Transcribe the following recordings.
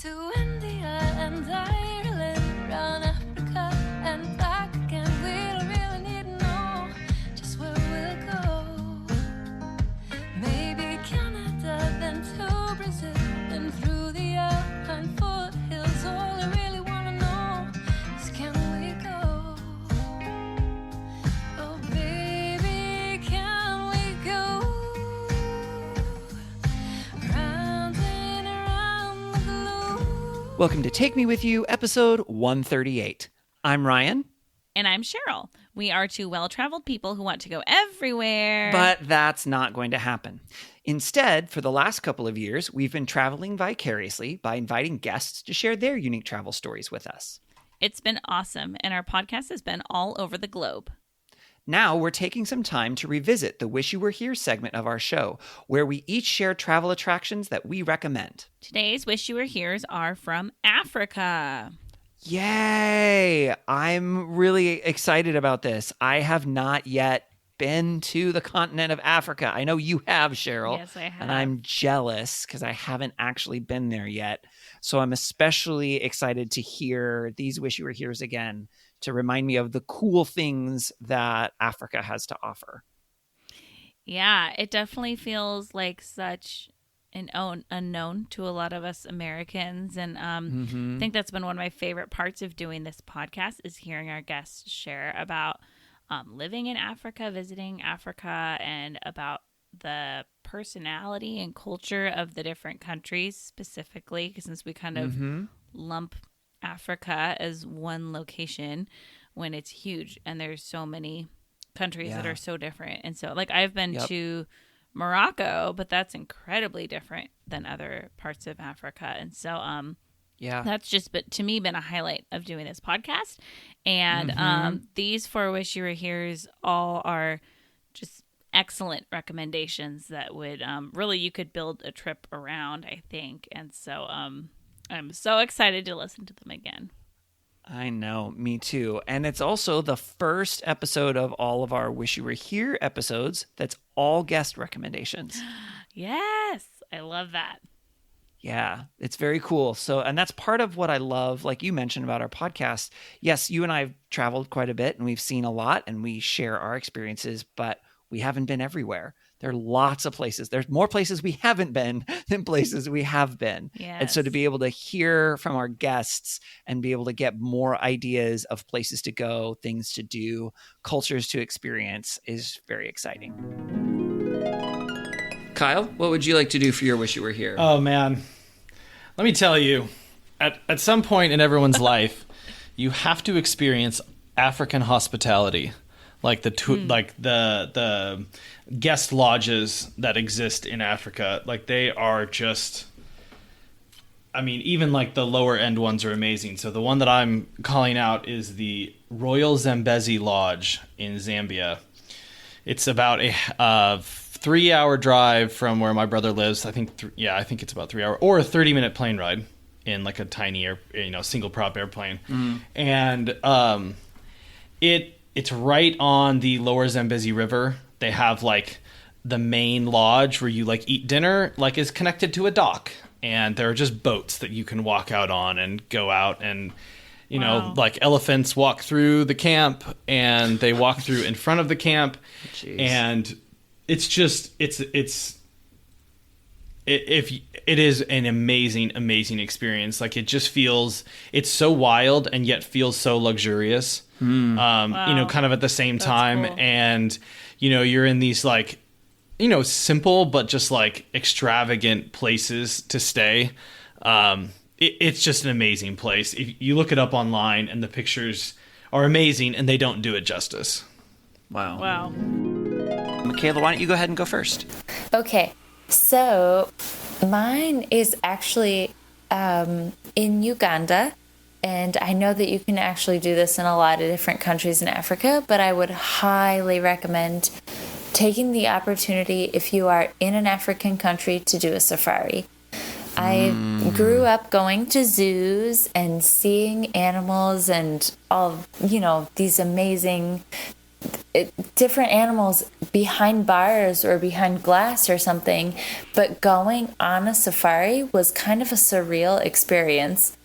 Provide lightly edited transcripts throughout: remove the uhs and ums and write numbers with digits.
to India and Ireland, round Africa and back again. We don't really need to know just where we'll go. Maybe Canada, then to Brazil, then through the Alpine foothills. All I really want to know is, can we go? Oh baby, can we go? Round and around the globe. Welcome to Take Me With You, episode 138. I'm Ryan, And I'm Cheryl. We are two well-traveled people who want to go everywhere. but that's not going to happen. Instead, for the last couple of years, we've been traveling vicariously by inviting guests to share their unique travel stories with us. It's been awesome, and our podcast has been all over the globe. Now we're taking some time to revisit the Wish You Were Here segment of our show, where we each share travel attractions that we recommend. Today's Wish You Were Here's are from Africa. Yay! I'm really excited about this. I have not yet been to the continent of Africa. I know you have, Cheryl. Yes, I have. And I'm jealous because I haven't actually been there yet. So I'm especially excited to hear these Wish You Were Here's again to remind me of the cool things that Africa has to offer. Yeah, it definitely feels like such an unknown to a lot of us Americans. And I think that's been one of my favorite parts of doing this podcast is hearing our guests share about living in Africa, visiting Africa, and about the personality and culture of the different countries specifically, since we kind of lump Africa as one location when it's huge and there's so many countries that Yeah. are so different. And so like I've been Yep. to Morocco, but that's incredibly different than other parts of Africa. And so Yeah. that's just to me been a highlight of doing this podcast. And these four Wish You Were Here's all are just excellent recommendations that would really you could build a trip around, I think. And so I'm so excited to listen to them again. I know, me too. And it's also the first episode of all of our Wish You Were Here episodes that's all guest recommendations. Yes, I love that. Yeah, it's very cool. So, and that's part of what I love, like you mentioned about our podcast. Yes, you and I have traveled quite a bit and we've seen a lot and we share our experiences, but we haven't been everywhere. There are lots of places. There's more places we haven't been than places we have been. And so to Yes. be able to hear from our guests and be able to get more ideas of places to go, things to do, cultures to experience is very exciting. Kyle, what would you like to do for your Wish You Were Here? Oh man, let me tell you, at some point in everyone's life, you have to experience African hospitality, like the guest lodges that exist in Africa. Like they are just, I mean, even like the lower end ones are amazing. So the one that I'm calling out is the Royal Zambezi Lodge in Zambia. It's about a 3-hour drive from where my brother lives. I think it's about 3 hour or a 30-minute plane ride in like a tiny single prop airplane. And it's right on the lower Zambezi River. They have like the main lodge where you like eat dinner, like is connected to a dock, and there are just boats that you can walk out on and go out and Wow. like elephants walk through the camp and they walk through in front of the camp. Jeez. And it's just it is an amazing experience. Like it just feels, it's so wild and yet feels so luxurious. Kind of at the same time. cool. And you're in these like simple but just like extravagant places to stay. It's just an amazing place. If you look it up online, and the pictures are amazing and they don't do it justice. Wow. Wow. Michaela, why don't you go ahead and go first? Okay, so mine is actually in Uganda, and I know that you can actually do this in a lot of different countries in Africa, but I would highly recommend taking the opportunity if you are in an African country to do a safari. I grew up going to zoos and seeing animals and all, these amazing different animals behind bars or behind glass or something, but going on a safari was kind of a surreal experience.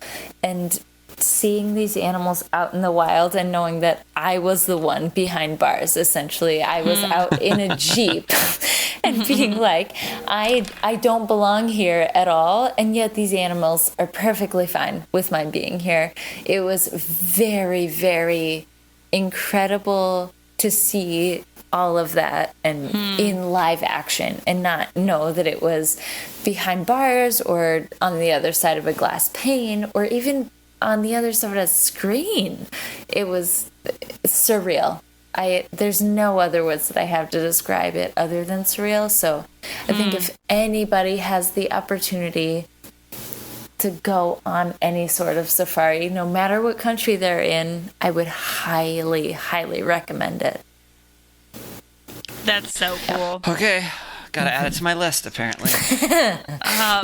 And seeing these animals out in the wild and knowing that I was the one behind bars, essentially. I was out in a Jeep and being like, I don't belong here at all, and yet these animals are perfectly fine with my being here. It was very, very incredible to see all of that and in live action and not know that it was behind bars or on the other side of a glass pane or even on the other side of a screen. It was surreal. There's no other words that I have to describe it other than surreal. So I think if anybody has the opportunity to go on any sort of safari, no matter what country they're in, I would highly, highly recommend it. That's so cool. Okay. Got to add it to my list, apparently.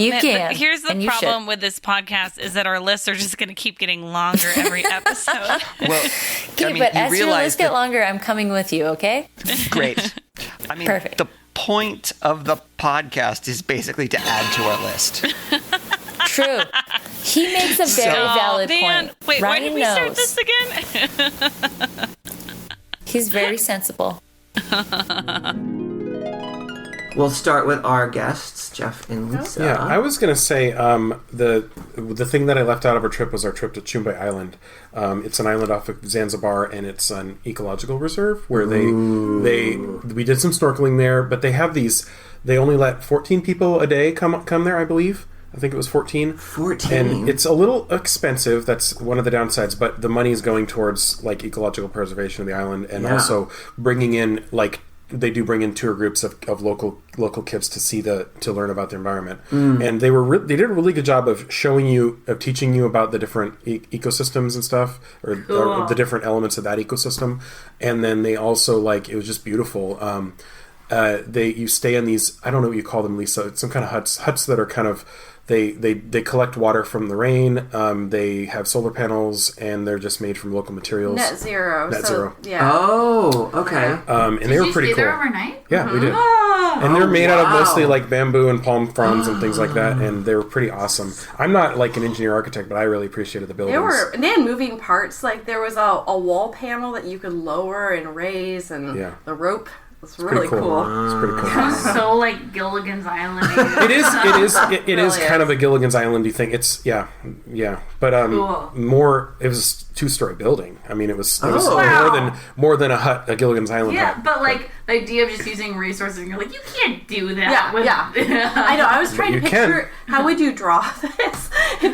You can. Here's the and you problem should. with this podcast is that our lists are just going to keep getting longer every episode. Well, Okay, but as your list get longer, I'm coming with you, okay? Great. I mean, Perfect. the point of the podcast is basically to add to our list. True. He makes a very valid man. point. Wait, when Ryan did we start this again? He's very sensible. We'll start with our guests, Jeff and Lisa. Yeah, I was going to say the thing that I left out of our trip was our trip to Chumbe Island. It's an island off of Zanzibar, and it's an ecological reserve where we did some snorkeling there. But they have they only let 14 people a day come there, I believe. I think it was 14. 14. And it's a little expensive. That's one of the downsides. But the money is going towards like ecological preservation of the island, and also bringing in they do bring in tour groups of local kids to learn about the environment, and they did a really good job of teaching you about the different ecosystems and stuff, or the different elements of that ecosystem, and then they also it was just beautiful. You stay in these, I don't know what you call them, Lisa. It's some kind of huts that are kind of. They collect water from the rain. They have solar panels, and they're just made from local materials. Net zero. Yeah. Oh, okay. And they were pretty cool. There overnight? Yeah, we did. Oh, And they're made out of mostly bamboo and palm fronds and things like that, and they were pretty awesome. I'm not an engineer architect, but I really appreciated the buildings. They had moving parts. There was a wall panel that you could lower and raise, and the rope. It's really cool. It's pretty cool. So Gilligan's Island. It is kind of a Gilligan's Island-y thing. It's but Cool. more. It was a 2-story building. I mean, it was Wow. more than a hut, a Gilligan's Island hut. Yeah, but the idea of just using resources, and you're like, you can't do that. Yeah. I know. I was trying to picture how would you draw this to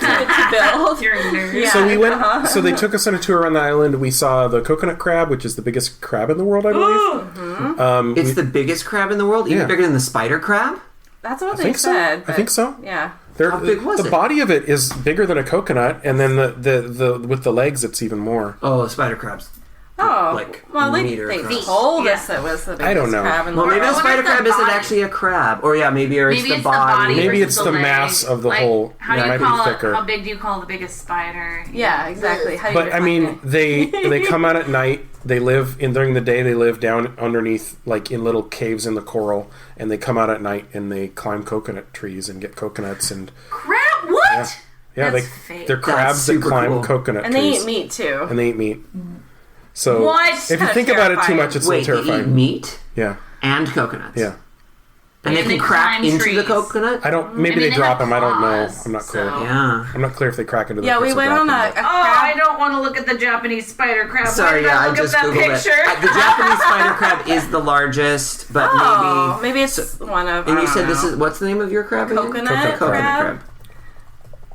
build. You're a nerd. Yeah. So we went. So they took us on a tour around the island. We saw the coconut crab, which is the biggest crab in the world, I believe. It's the biggest crab in the world, even bigger than the spider crab. That's what they said. I think so. Yeah. How big was the it? body of it is bigger than a coconut, and then the with the legs, it's even more. Oh, spider crabs. Oh, meter they across. told us it was the biggest I don't know. crab in the Well, world. maybe the spider crab isn't actually a crab, or it's Maybe the body. Maybe versus it's the leg. mass of the whole. How It do might you call be it? thicker. How big do you call the biggest spider? Yeah, exactly. How do you But I define mean, it? they come out at night. They live during the day. They live down underneath, in little caves in the coral, and they come out at night and they climb coconut trees and get coconuts and. Crab? What? Yeah, That's fake. they're crabs that super climb cool. coconut And trees. they eat meat too. And they eat meat. So What? if you Kinda think about it too terrifying. much, it's Wait, a little they eat terrifying. meat Yeah, and coconuts. yeah. And they And can they crack climb into the trees. coconut? I don't. Maybe I mean, they they drop have them. I don't know. claws, I'm not clear. so- Yeah. I'm not clear if they crack into the. Yeah, we person went on dropping a them. Oh, crab. I don't want to look at the Japanese spider crab. Sorry, Why did I I look just at that googled picture? it. The Japanese spider crab is the largest, but Oh, maybe it's one of. And I you don't said this know. is what's the name of your crab? again? Coconut crab?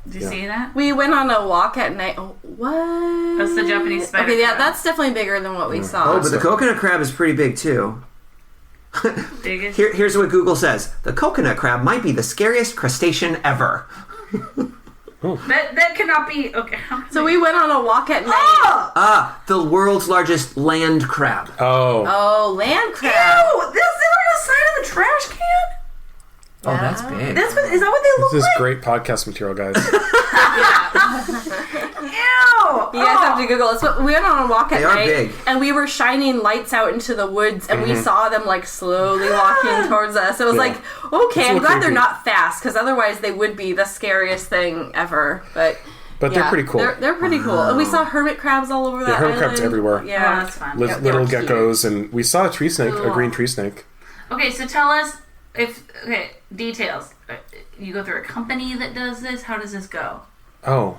Did you see that? We went on a walk at night. Oh, what? That's the Japanese spider Okay, yeah, crab. that's definitely bigger than what we saw. Oh, but the coconut crab is pretty big too. Biggest. Here's what Google says: the coconut crab might be the scariest crustacean ever. That cannot be. Okay. So we went on a walk at night. The world's largest land crab. Oh, Oh, land crab. Ew! This is on the side of the trash can? Oh, that's big. Is that what they look This is like? great podcast material, guys. Ew! You guys have to Google it. So we went on a walk at They are night, big. and we were shining lights out into the woods, and we saw them like slowly walking towards us. It was like, okay, I'm glad they're creepy. not fast, because otherwise they would be the scariest thing ever. But They're pretty cool. They're pretty cool. And we saw hermit crabs all over that hermit island. crabs everywhere. Yeah, Oh, that's fun. Yeah, they Little were cute. geckos, and we saw a tree snake, a green tree snake. Okay, so tell us details. You go through a company that does this. How does this go? Oh,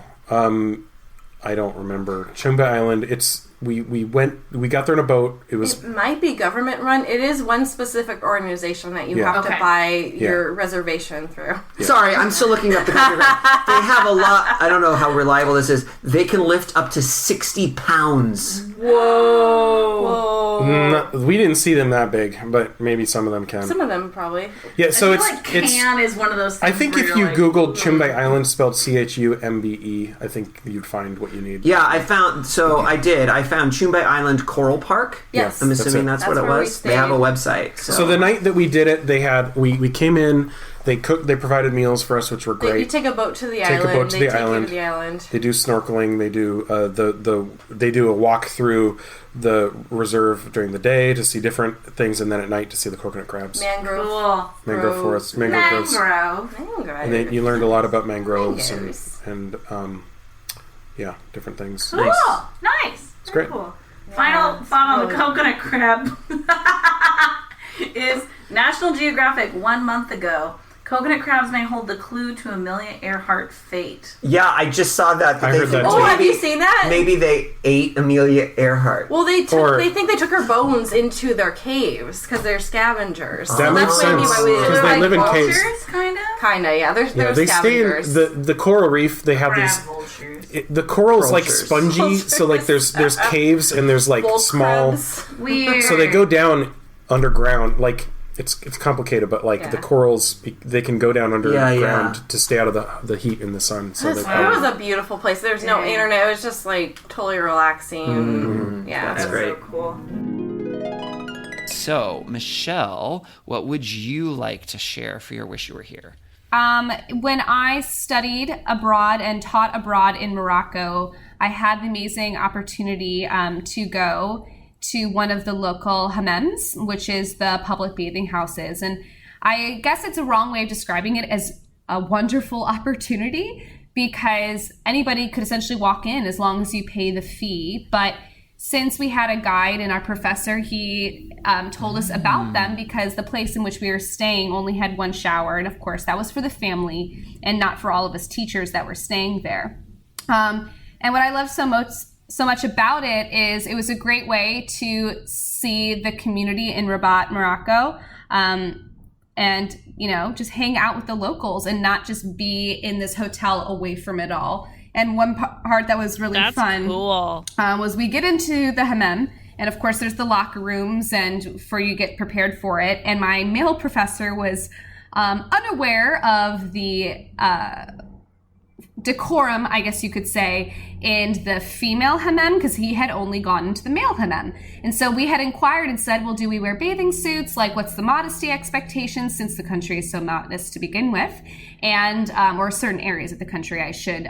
I don't remember. Chumbe Island. We got there in a boat. It was It might be government run. It is one specific organization that you Yeah. have to Okay. buy your reservation through. Sorry, I'm still looking up the country. They have a lot. I don't know how reliable this is. They can lift up to 60 pounds. Whoa. we didn't see them that big, but maybe some of them can. Some of them probably. Yeah, so I it's feel like it's. can is one of those things. I think where if you're you like, Googled Chumbe Island spelled CHUMBE, I think you'd find what you need. Yeah, I found Chumbe Island Coral Park. Yes. I'm That's assuming it. that's That's what it where we was. They have a stayed. website. So the night that we did it, they had we came in. They provided meals for us, which were You great. take a boat to the Take a island. boat to they the take island. you to the island. They do snorkeling. They do they do a walk through the reserve during the day to see different things, and then at night to see the coconut crabs, Mangrove. Cool. mangrove forests, mangrove groves. Mangrove. Mangrove. And then you learned a lot about mangroves Mangroves. and yeah, different things. Cool. Nice. It's great. Cool. Final thought on the coconut crab is National Geographic 1 month ago. Coconut crabs may hold the clue to Amelia Earhart fate. Yeah, I just saw that. I heard that Oh, too. have you seen that? Maybe they ate Amelia Earhart. Well, they Or- think they took her bones into their caves because they're scavengers. That So makes that's maybe sense, why we 'cause they're they live in caves. Vultures, kind of? Kinda, yeah. They're Yeah, they stay in scavengers. the coral reef. They have Crab these. vultures. The coral's like Vultures. spongy, so like there's caves and there's like Bull small. crabs. Weird. So they go down underground. Like it's complicated, but like the Yeah. corals, they can go down underground yeah. to stay out of the heat in the sun. So It was a beautiful place. There's no internet. It was just like totally relaxing. Yeah, That's great. So cool. So, Michelle, what would you like to share for your Wish You Were Here? When I studied abroad and taught abroad in Morocco, I had the amazing opportunity to go to one of the local hamams, which is the public bathing houses. And I guess it's a wrong way of describing it as a wonderful opportunity because anybody could essentially walk in as long as you pay the fee. But since we had a guide and our professor, he told us about them because the place in which we were staying only had one shower. And of course, that was for the family and not for all of us teachers that were staying there. And what I love so much about it is it was a great way to see the community in Rabat, Morocco, and, you know, just hang out with the locals and not just be in this hotel away from it all. And one part that was really fun cool. Was we get into the hammam, and of course there's the locker rooms and for you get prepared for it. And my male professor was unaware of the decorum, I guess you could say, in the female hammam because he had only gone into the male hammam. And so we had inquired and said, well, do we wear bathing suits? Like, what's the modesty expectations since the country is so modest to begin with? And, or certain areas of the country, I should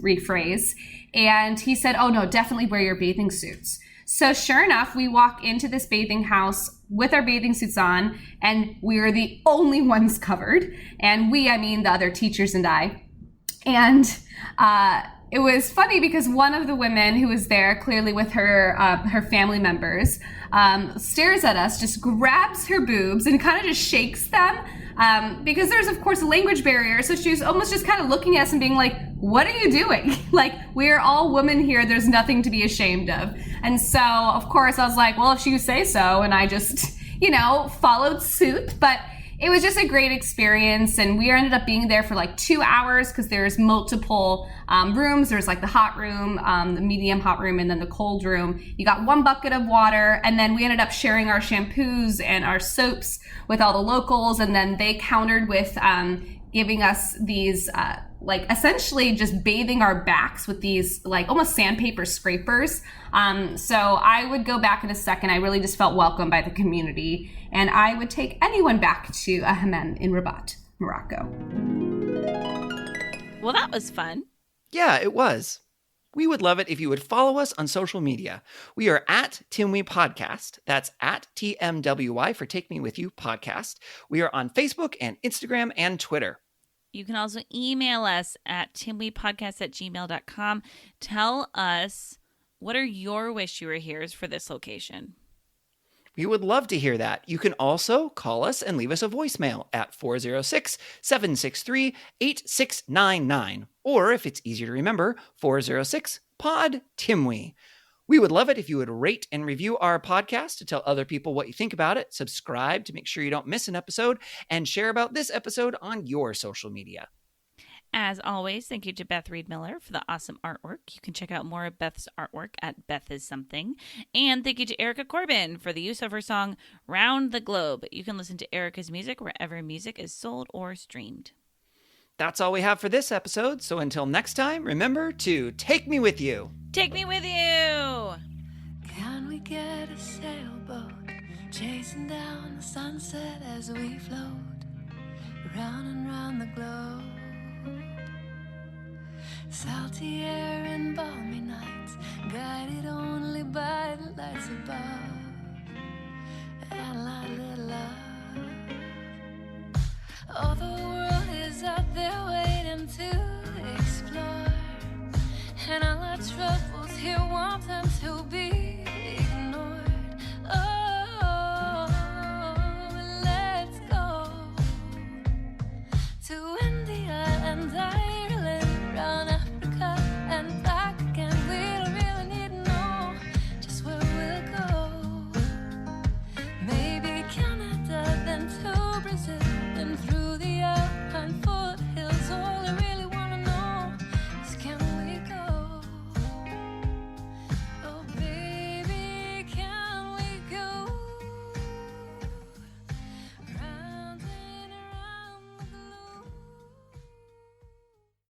rephrase. And he said, oh no, definitely wear your bathing suits. So sure enough, we walk into this bathing house with our bathing suits on, and we're the only ones covered. And we, I mean the other teachers and I. And it was funny because one of the women who was there, clearly with her family members, stares at us, just grabs her boobs and kind of just shakes them because there's, of course, a language barrier. So she was almost just kind of looking at us and being like, what are you doing? Like, we're all women here. There's nothing to be ashamed of. And so, of course, I was like, well, if you say so. And I just, you know, followed suit. But it was just a great experience, and we ended up being there for like 2 hours because there's multiple rooms. There's like the hot room, the medium hot room, and then the cold room. You got one bucket of water, and then we ended up sharing our shampoos and our soaps with all the locals, and then they countered with giving us these, like essentially just bathing our backs with these like almost sandpaper scrapers. So I would go back in a second. I really just felt welcomed by the community, and I would take anyone back to a hammam in Rabat, Morocco. Well, that was fun. Yeah, it was. We would love it if you would follow us on social media. We are at Timwe Podcast. That's at TMWY for Take Me With You Podcast. We are on Facebook and Instagram and Twitter. You can also email us at timwepodcast@gmail.com. Tell us, what are your wish you were here's for this location? We would love to hear that. You can also call us and leave us a voicemail at 406-763-8699. Or if it's easier to remember, 406-POD-TIMWE. We would love it if you would rate and review our podcast to tell other people what you think about it, subscribe to make sure you don't miss an episode, and share about this episode on your social media. As always, thank you to Beth Reed Miller for the awesome artwork. You can check out more of Beth's artwork at Beth Is Something. And thank you to Erica Corbin for the use of her song Round the Globe. You can listen to Erica's music wherever music is sold or streamed. That's all we have for this episode. So until next time, remember to take me with you. Take me with you. Can we get a sailboat chasing down the sunset as we float round and round the globe? Salty air and balmy nights, guided only by the lights above, and lightly love. Oh, the world is out there waiting to explore, and all our troubles here want them to be